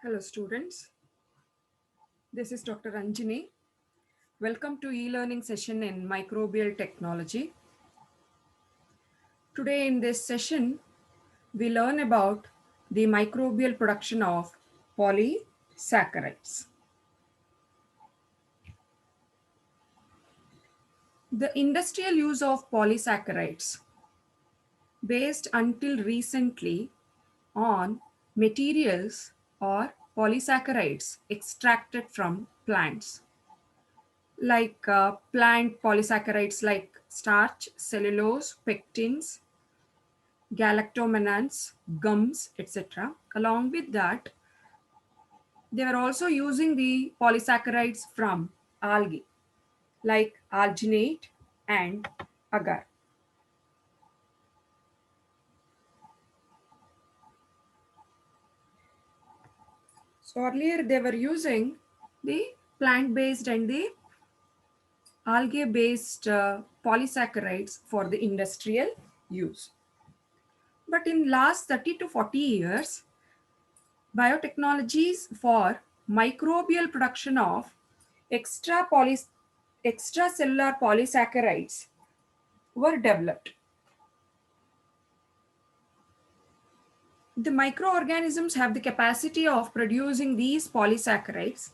Hello students, this is Dr. Anjani. Welcome to e-learning session in microbial technology. Today in this session, we learn about the microbial production of polysaccharides. The industrial use of polysaccharides based until recently on materials or polysaccharides extracted from plants like plant polysaccharides like starch, cellulose, pectins, galactomannan, gums, etc. Along with that, they were also using the polysaccharides from algae like alginate and agar. So earlier they were using the plant-based and the algae-based polysaccharides for the industrial use. But in last 30 to 40 years, biotechnologies for microbial production of extracellular polysaccharides were developed. The microorganisms have the capacity of producing these polysaccharides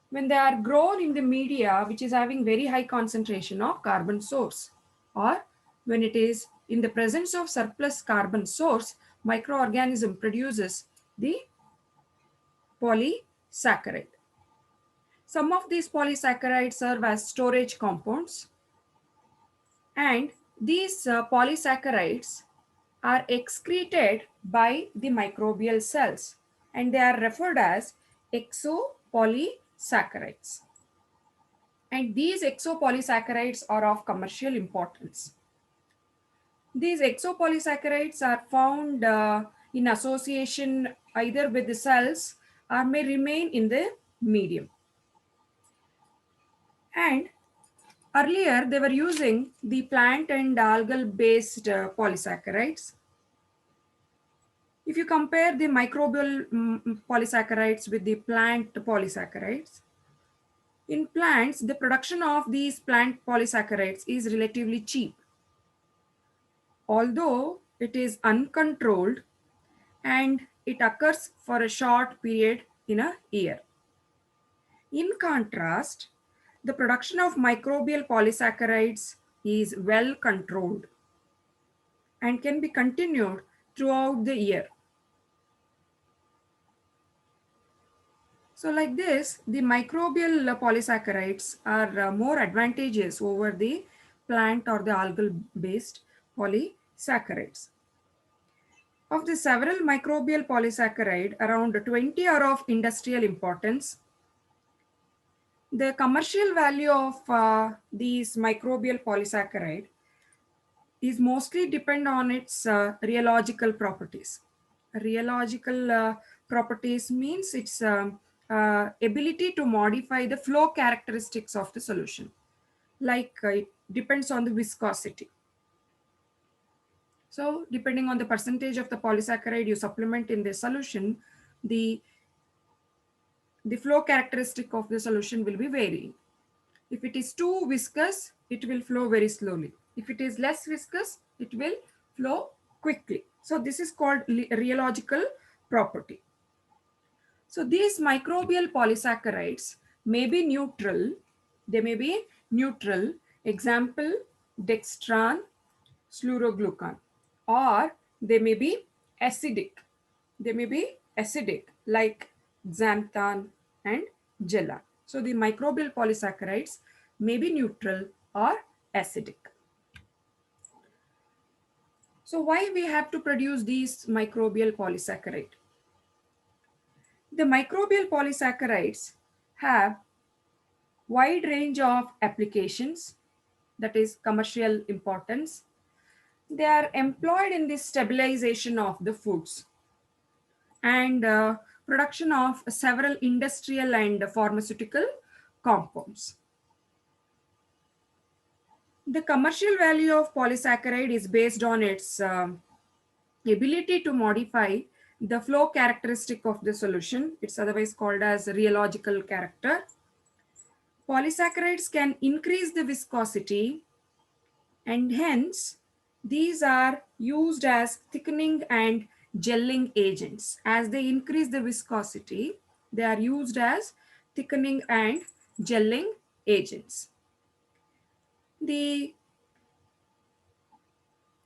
when they are grown in the media which is having very high concentration of carbon source, or when it is in the presence of surplus carbon source, microorganism produces the polysaccharide. Some of these polysaccharides serve as storage compounds, and these polysaccharides are excreted by the microbial cells, and they are referred as exopolysaccharides. And these exopolysaccharides are of commercial importance. These exopolysaccharides are found in association either with the cells or may remain in the medium. And earlier, they were using the plant and algal-based polysaccharides. If you compare the microbial polysaccharides with the plant polysaccharides, in plants, the production of these plant polysaccharides is relatively cheap, although it is uncontrolled and it occurs for a short period in a year. In contrast, the production of microbial polysaccharides is well controlled and can be continued throughout the year. So like this, the microbial polysaccharides are more advantageous over the plant or the algal based polysaccharides. Of the several microbial polysaccharide, around 20 are of industrial importance. The commercial value of these microbial polysaccharide is mostly depend on its rheological properties. Rheological properties means its ability to modify the flow characteristics of the solution. Like it depends on the viscosity. So depending on the percentage of the polysaccharide you supplement in the solution, the flow characteristic of the solution will be varying. If it is too viscous, it will flow very slowly. If it is less viscous, it will flow quickly. So this is called rheological property. So these microbial polysaccharides may be neutral. They may be neutral. Example, dextran, scleroglucan. Or they may be acidic. They may be acidic like xanthan and gellan. So the microbial polysaccharides may be neutral or acidic. So why we have to produce these microbial polysaccharide? The microbial polysaccharides have wide range of applications, that is commercial importance. They are employed in the stabilization of the foods and production of several industrial and pharmaceutical compounds. The commercial value of polysaccharide is based on its ability to modify the flow characteristic of the solution. It's otherwise called as rheological character. Polysaccharides can increase the viscosity, and hence these are used as thickening and gelling agents. As they increase the viscosity, they are used as thickening and gelling agents. The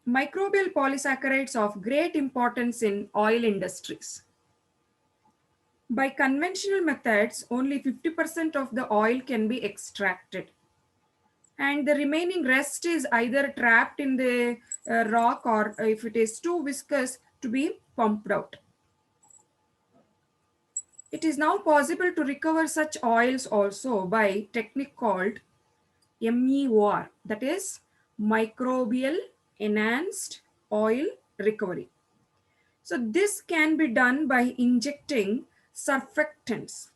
microbial polysaccharides of great importance in oil industries. By conventional methods, only 50% of the oil can be extracted, and the remaining rest is either trapped in the rock, or if it is too viscous, to be pumped out. It is now possible to recover such oils also by technique called MEOR, that is microbial enhanced oil recovery. So this can be done by injecting surfactants,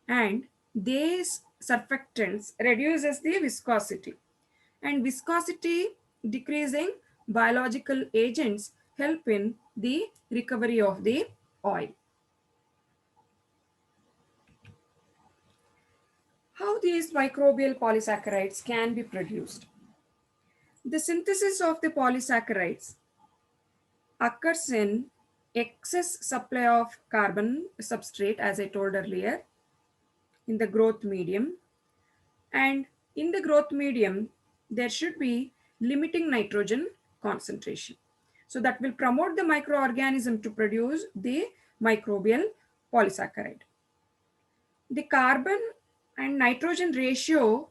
and these surfactants reduces the viscosity, and viscosity decreasing biological agents help in the recovery of the oil. How these microbial polysaccharides can be produced? The synthesis of the polysaccharides occurs in excess supply of carbon substrate, as I told earlier, in the growth medium. And in the growth medium, there should be limiting nitrogen concentration. So that will promote the microorganism to produce the microbial polysaccharide. The carbon and nitrogen ratio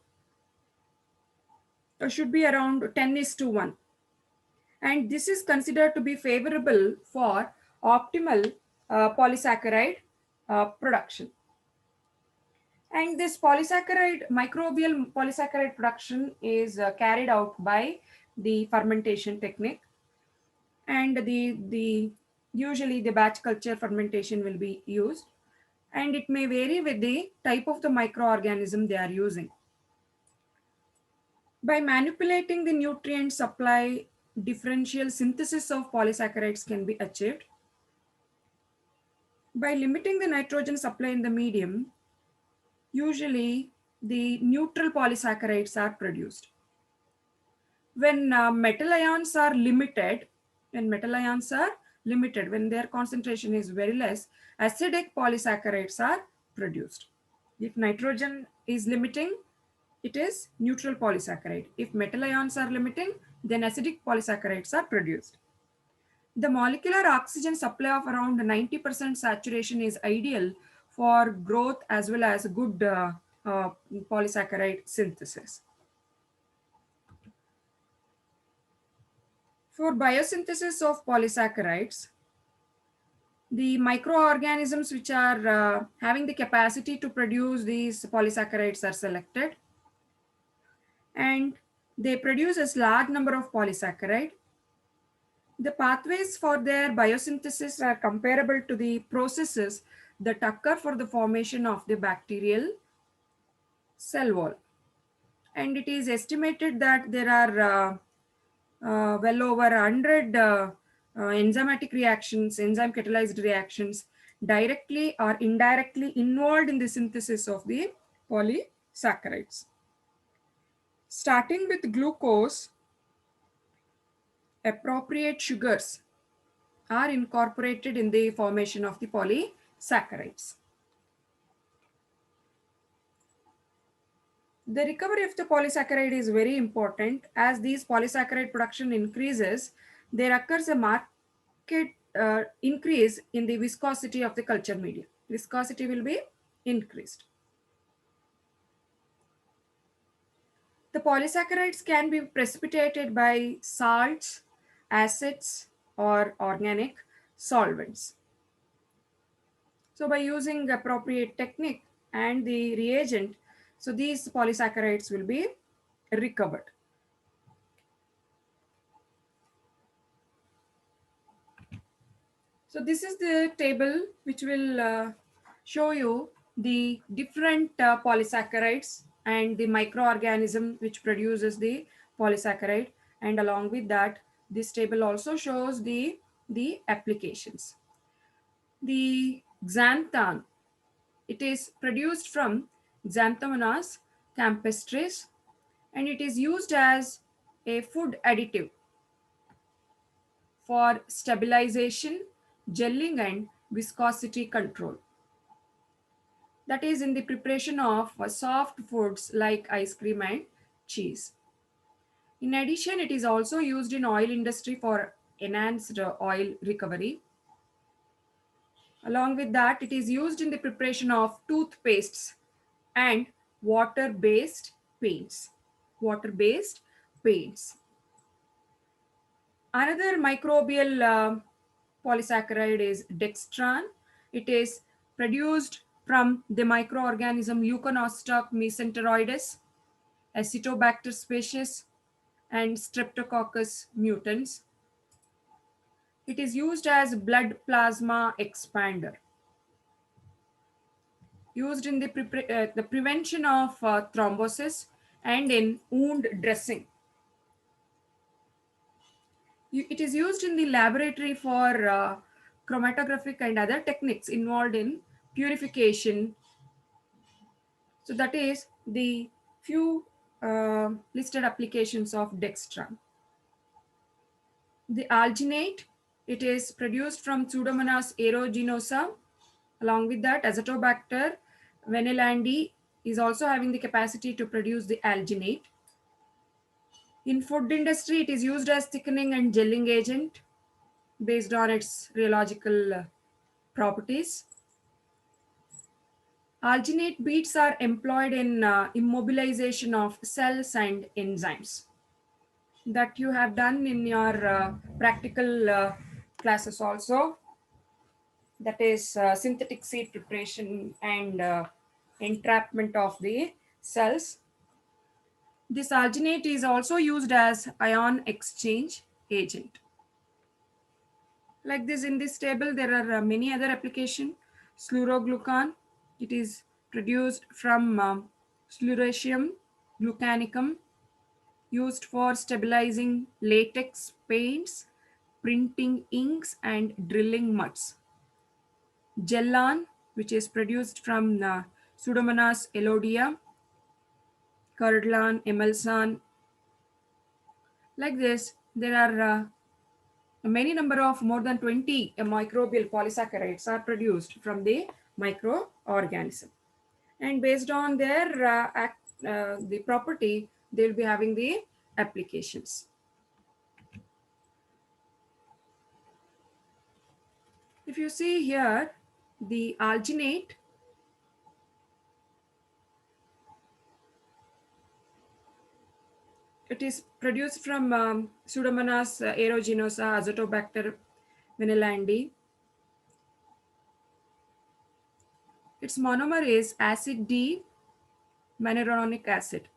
should be around 10:1. And this is considered to be favorable for optimal polysaccharide production. And this polysaccharide, microbial polysaccharide production is carried out by the fermentation technique. And usually the batch culture fermentation will be used. And it may vary with the type of the microorganism they are using. By manipulating the nutrient supply, differential synthesis of polysaccharides can be achieved. By limiting the nitrogen supply in the medium, usually the neutral polysaccharides are produced. When metal ions are limited, when their concentration is very less, acidic polysaccharides are produced. If nitrogen is limiting, it is neutral polysaccharide. If metal ions are limiting, then acidic polysaccharides are produced. The molecular oxygen supply of around 90% saturation is ideal for growth as well as good polysaccharide synthesis. For biosynthesis of polysaccharides, the microorganisms which are having the capacity to produce these polysaccharides are selected, and they produce a large number of polysaccharide. The pathways for their biosynthesis are comparable to the processes that occur for the formation of the bacterial cell wall. And it is estimated that there are well over 100 enzymatic reactions, enzyme catalyzed reactions, directly or indirectly involved in the synthesis of the polysaccharides. Starting with glucose, appropriate sugars are incorporated in the formation of the polysaccharides. The recovery of the polysaccharide is very important. As these polysaccharide production increases, there occurs a marked increase in the viscosity of the culture medium. Viscosity will be increased. The polysaccharides can be precipitated by salts, acids, or organic solvents. So by using appropriate technique and the reagent, so these polysaccharides will be recovered. So this is the table which will show you the different polysaccharides and the microorganism which produces the polysaccharide, and along with that this table also shows the applications. The xanthan, it is produced from Xanthomonas campestris, and it is used as a food additive for stabilization, gelling, and viscosity control. That is in the preparation of soft foods like ice cream and cheese. In addition, it is also used in oil industry for enhanced oil recovery. Along with that, it is used in the preparation of toothpastes and water-based paints. Water-based paints. Another microbial polysaccharide is dextran. It is produced from the microorganism Leuconostoc mesenteroides, Acetobacter species, and Streptococcus mutans. It is used as blood plasma expander, used in the prevention of thrombosis and in wound dressing. It is used in the laboratory for chromatographic and other techniques involved in purification. So that is the few listed applications of dextran. The alginate, it is produced from Pseudomonas aeruginosa. Along with that, Azotobacter vanillandi is also having the capacity to produce the alginate. In food industry, it is used as thickening and gelling agent based on its rheological properties. Alginate beads are employed in immobilization of cells and enzymes. That you have done in your practical classes also. That is synthetic seed preparation and entrapment of the cells. This alginate is also used as ion exchange agent. Like this, in this table, there are many other applications. Scleroglucan, it is produced from Sclerotium glucanicum, used for stabilizing latex paints, printing inks, and drilling muds. Gellan, which is produced from Pseudomonas elodea, Curdlan, Emulsan. Like this, there are many number of more than 20 microbial polysaccharides are produced from the microorganism. And based on their the property, they will be having the applications. If you see here, the alginate, it is produced from Pseudomonas aeruginosa, Azotobacter vanillandi. Its monomer is acid D manuronic acid.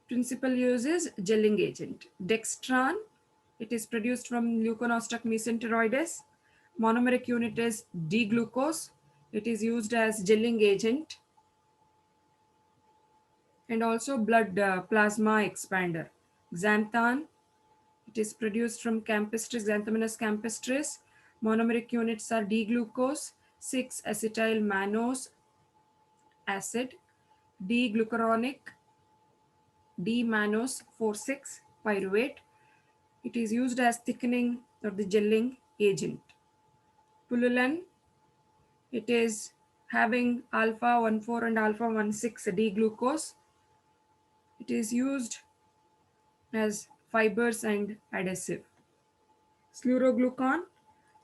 Principal use is gelling agent. Dextran, it is produced from Leuconostoc mesenteroides. Monomeric unit is D-glucose. It is used as gelling agent and also blood plasma expander. Xanthan, it is produced from Campestris, Xanthomonas campestris. Monomeric units are D-glucose, 6-acetyl mannose acid, D-glucuronic, D-mannose 4,6 pyruvate. It is used as thickening or the gelling agent. Pullulan, it is having alpha 1,4 and alpha 1,6 D-glucose. It is used as fibers and adhesive. Scleroglucan,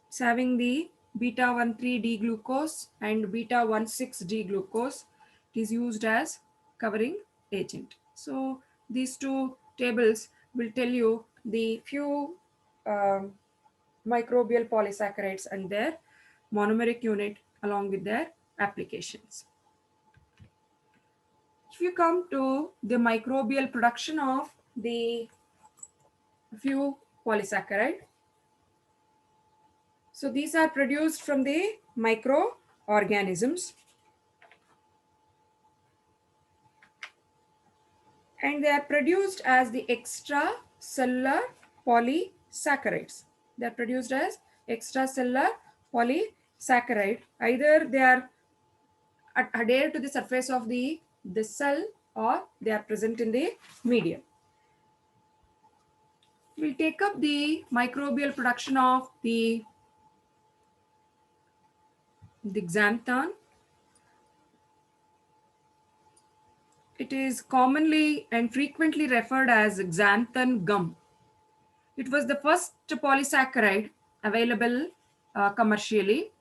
it's having the beta 1,3 D-glucose and beta 1,6 D-glucose. It is used as covering agent. So these two tables will tell you the few um, microbial polysaccharides and their monomeric unit along with their applications. If you come to the microbial production of the few polysaccharide, so these are produced from the microorganisms and they are produced as the extracellular polysaccharides. They are produced as extracellular polysaccharides. saccharide, either they are adhere to the surface of the cell or they are present in the medium. We'll take up the microbial production of the xanthan. It is commonly and frequently referred as xanthan gum. It was the first polysaccharide available commercially.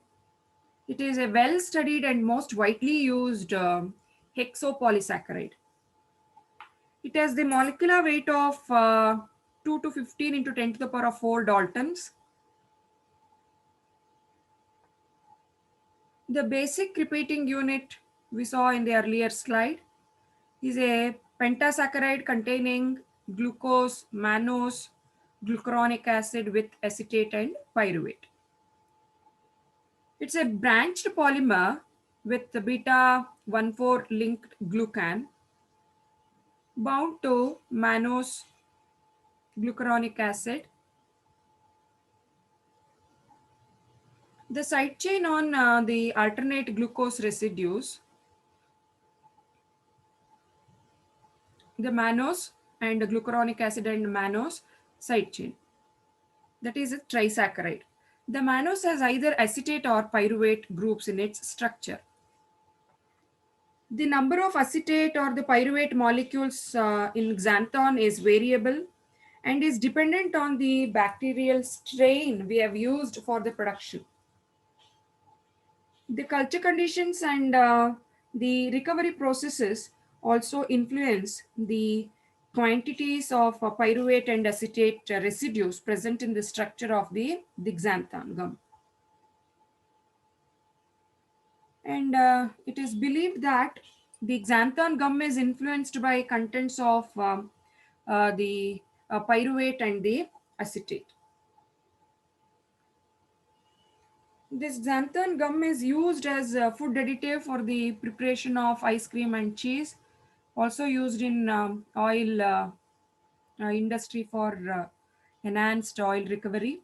It is a well-studied and most widely used hexapolysaccharide. It has the molecular weight of 2 to 15 into 10 to the power of 4 Daltons. The basic repeating unit we saw in the earlier slide is a pentasaccharide containing glucose, mannose, glucuronic acid with acetate and pyruvate. It's a branched polymer with the beta 1,4 linked glucan bound to mannose glucuronic acid. The side chain on the alternate glucose residues, the mannose and glucuronic acid and mannose side chain, that is a trisaccharide. The mannose has either acetate or pyruvate groups in its structure. The number of acetate or the pyruvate molecules in xanthan is variable and is dependent on the bacterial strain we have used for the production. The culture conditions and the recovery processes also influence the quantities of pyruvate and acetate residues present in the structure of the xanthan gum. And it is believed that the xanthan gum is influenced by contents of the pyruvate and the acetate. This xanthan gum is used as a food additive for the preparation of ice cream and cheese, also used in oil industry for enhanced oil recovery.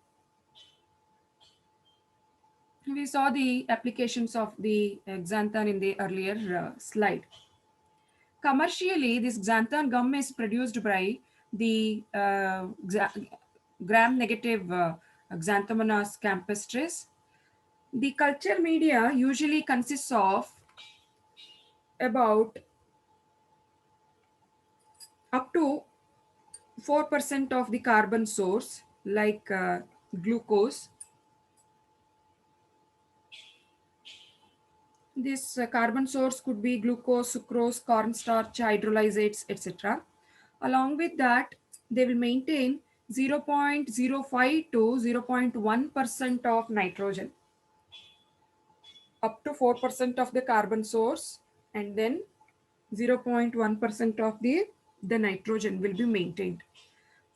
We saw the applications of the xanthan in the earlier slide. Commercially, this xanthan gum is produced by the gram-negative Xanthomonas campestris. The culture media usually consists of about up to 4% of the carbon source, like glucose. This carbon source could be glucose, sucrose, cornstarch, hydrolysates, etc. Along with that, they will maintain 0.05 to 0.1% of nitrogen, up to 4% of the carbon source, and then 0.1% of the nitrogen will be maintained.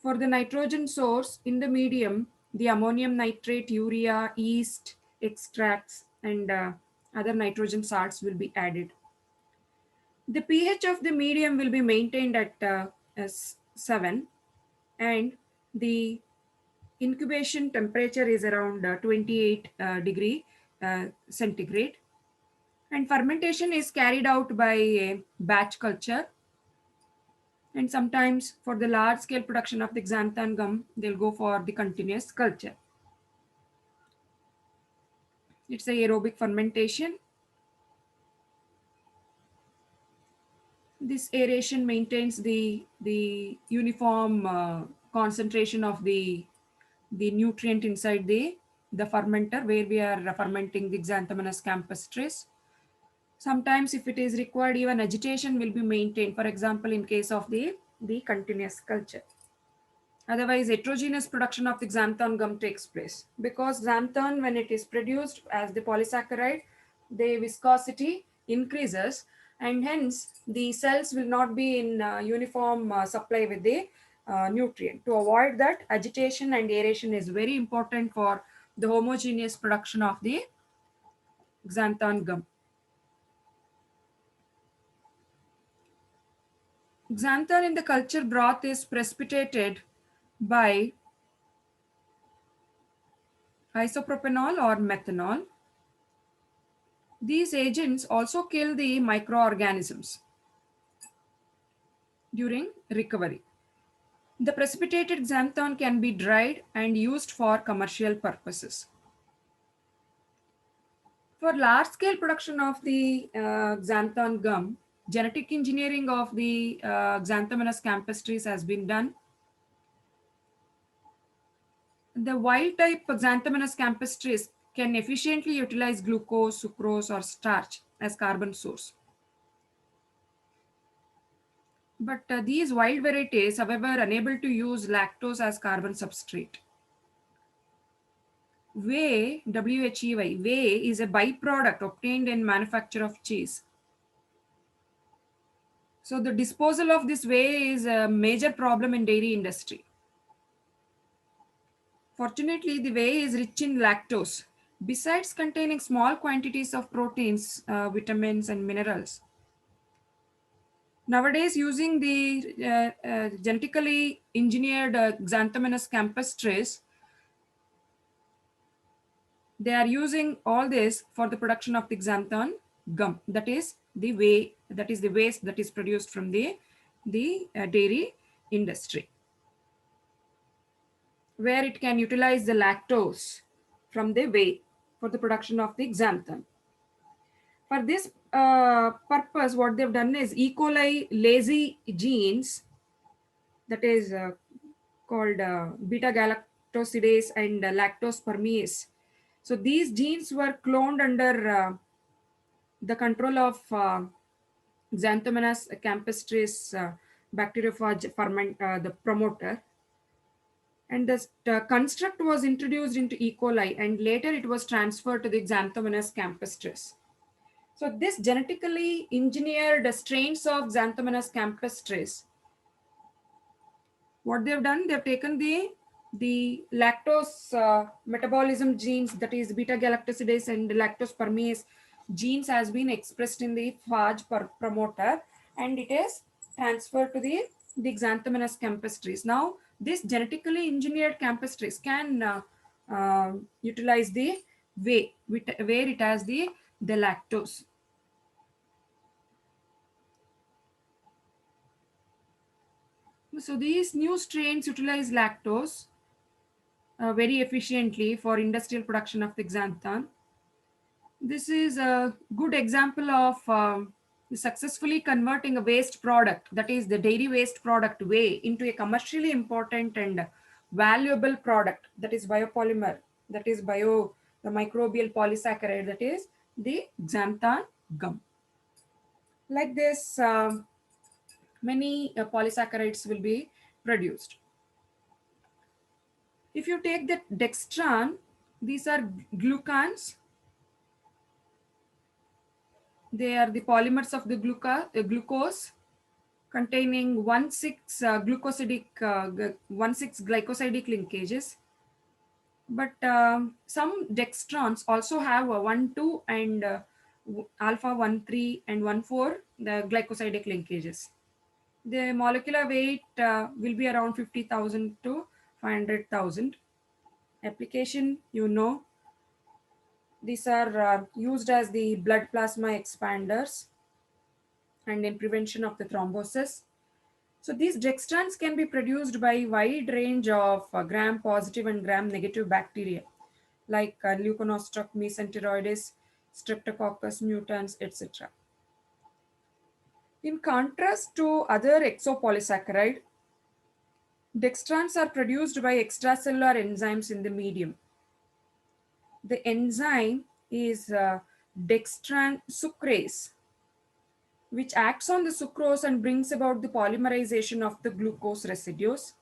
For the nitrogen source in the medium, the ammonium nitrate, urea, yeast extracts, and other nitrogen salts will be added. The pH of the medium will be maintained at as 7, and the incubation temperature is around 28 degree centigrade, and fermentation is carried out by a batch culture. And sometimes for the large scale production of the xanthan gum, they'll go for the continuous culture. It's a aerobic fermentation. This aeration maintains the uniform concentration of the nutrient inside the fermenter where we are fermenting the Xanthomonas campestris. Sometimes if it is required, even agitation will be maintained, for example in case of the continuous culture. Otherwise, heterogeneous production of the xanthan gum takes place because xanthan, when it is produced as the polysaccharide, the viscosity increases and hence the cells will not be in uniform supply with the nutrient. To avoid that, agitation and aeration is very important for the homogeneous production of the xanthan gum. Xanthan in the culture broth is precipitated by isopropanol or methanol. These agents also kill the microorganisms during recovery. The precipitated xanthan can be dried and used for commercial purposes. For large scale production of the xanthan gum, genetic engineering of the Xanthomenas campestris has been done. The wild type Xanthomenas campestris can efficiently utilize glucose, sucrose, or starch as carbon source. But these wild varieties, however, are unable to use lactose as carbon substrate. Whey, WHEY, whey is a byproduct obtained in manufacture of cheese. So the disposal of this whey is a major problem in dairy industry. Fortunately, the whey is rich in lactose. Besides containing small quantities of proteins, vitamins, and minerals, nowadays using the genetically engineered Xanthomenas campestris, they are using all this for the production of the xanthan gum. That is the whey. That is the waste that is produced from the dairy industry, where it can utilize the lactose from the whey for the production of the xanthan. For this purpose, what they've done is E. coli lazy genes, that is called beta galactosidase and lactose permease. So these genes were cloned under the control of Xanthomenas campestris bacteriophage ferment, the promoter. And this construct was introduced into E. coli, and later it was transferred to the Xanthomenas campestris. So this genetically engineered strains of Xanthomenas campestris, what they've done, they've taken the lactose metabolism genes, that is beta galactosidase and lactose permease genes, has been expressed in the phage promoter, and it is transferred to the Xanthomenas campestris. Now this genetically engineered campestris can utilize the whey, where it has the lactose. So these new strains utilize lactose very efficiently for industrial production of the xanthan. This is a good example of successfully converting a waste product, that is the dairy waste product whey, into a commercially important and valuable product, that is biopolymer, that is the microbial polysaccharide, that is the xanthan gum. Like this, many polysaccharides will be produced. If you take the dextran, these are glucans. They are the polymers of the glucose containing 1,6 glucosidic 1,6 glycosidic linkages. But some dextrans also have a 1,2 and alpha 1,3 and 1,4 the glycosidic linkages. The molecular weight will be around 50,000 to 500,000. Application, these are used as the blood plasma expanders and in prevention of the thrombosis. So these dextrans can be produced by wide range of gram positive and gram negative bacteria like Leuconostoc mesenteroides, Streptococcus mutans, etc. In contrast to other exopolysaccharide, dextrans are produced by extracellular enzymes in the medium. The enzyme is dextran sucrase, which acts on the sucrose and brings about the polymerization of the glucose residues,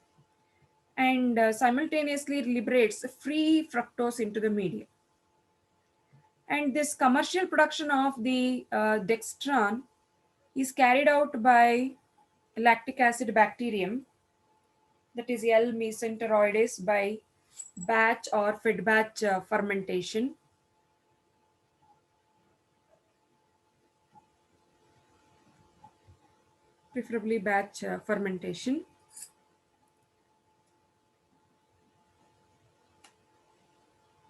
and simultaneously liberates free fructose into the medium. And this commercial production of the dextran is carried out by lactic acid bacterium, that is L. mesenteroides, by batch or fed batch fermentation. Preferably batch fermentation.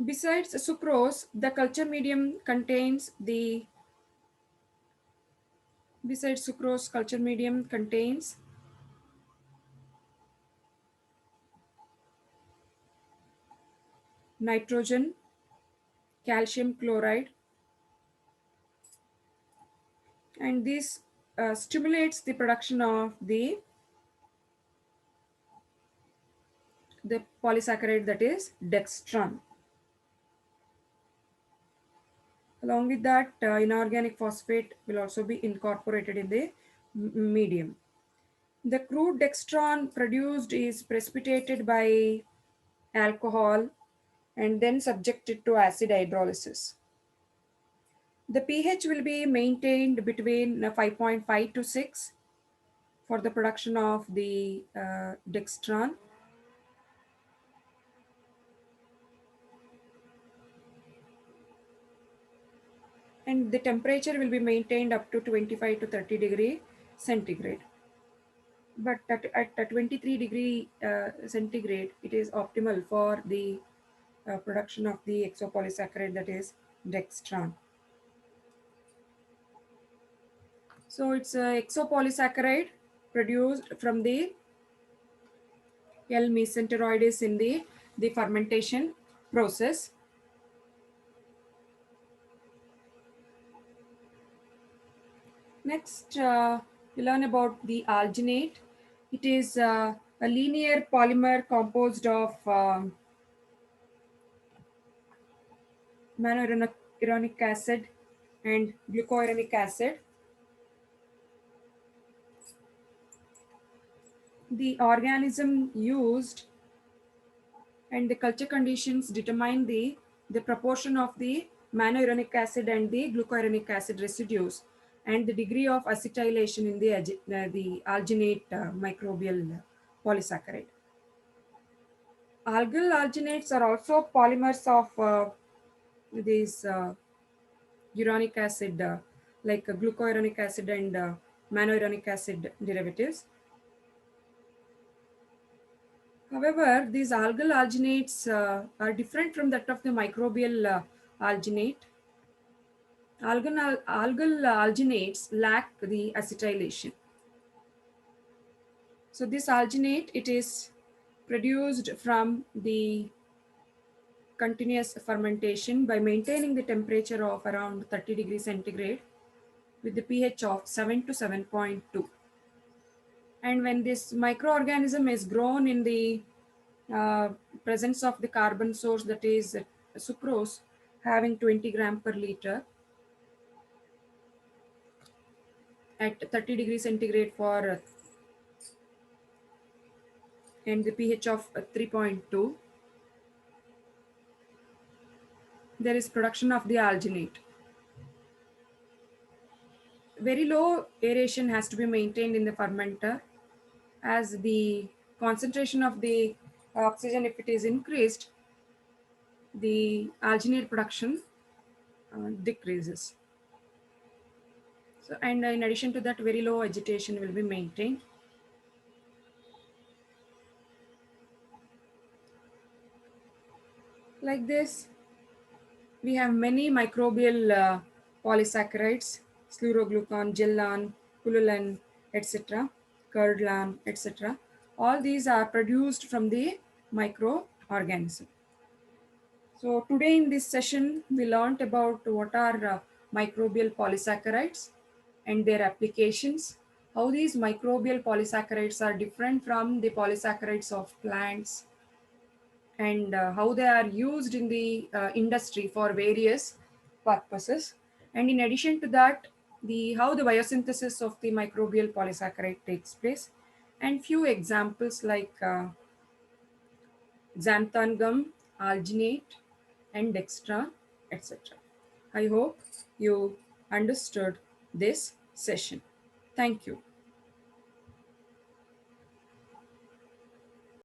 Besides sucrose, the culture medium contains the besides sucrose, culture medium contains nitrogen, calcium chloride, and this stimulates the production of the polysaccharide, that is dextran. Along with that, inorganic phosphate will also be incorporated in the medium. The crude dextran produced is precipitated by alcohol and then subjected to acid hydrolysis. The pH will be maintained between 5.5 to 6 for the production of the dextran. And the temperature will be maintained up to 25 to 30 degree centigrade. But at 23 degree centigrade, it is optimal for the production of the exopolysaccharide, that is dextran. So it's a exopolysaccharide produced from the L. mesenteroides in the fermentation process. Next, we learn about the alginate. It is a linear polymer composed of monouronic acid and glucuronic acid. The organism used and the culture conditions determine the proportion of the monouronic acid and the glucuronic acid residues and the degree of acetylation in the alginate microbial polysaccharide. Algal alginates are also polymers of these uronic acid, like glucuronic acid and monouronic acid derivatives. However, these algal alginates are different from that of the microbial alginate. Algal alginates lack the acetylation. So this alginate, it is produced from the continuous fermentation by maintaining the temperature of around 30 degrees centigrade with the pH of 7 to 7.2. And when this microorganism is grown in the uh, presence of the carbon source, that is sucrose, having 20 gram per liter at 30 degrees centigrade for and the pH of 3.2, there is production of the alginate. Very low aeration has to be maintained in the fermenter, as the concentration of the oxygen, if it is increased, the alginate production decreases. So, and in addition to that, very low agitation will be maintained. Like this, we have many microbial polysaccharides, scleroglucan, gellan, pullulan, etc., curdlan, etc. All these are produced from the microorganism. So today in this session, we learnt about what are microbial polysaccharides and their applications, how these microbial polysaccharides are different from the polysaccharides of plants, and how they are used in the industry for various purposes. And in addition to that, the how the biosynthesis of the microbial polysaccharide takes place, and few examples like xanthan gum, alginate, and dextran, etc. I hope you understood this session. Thank you.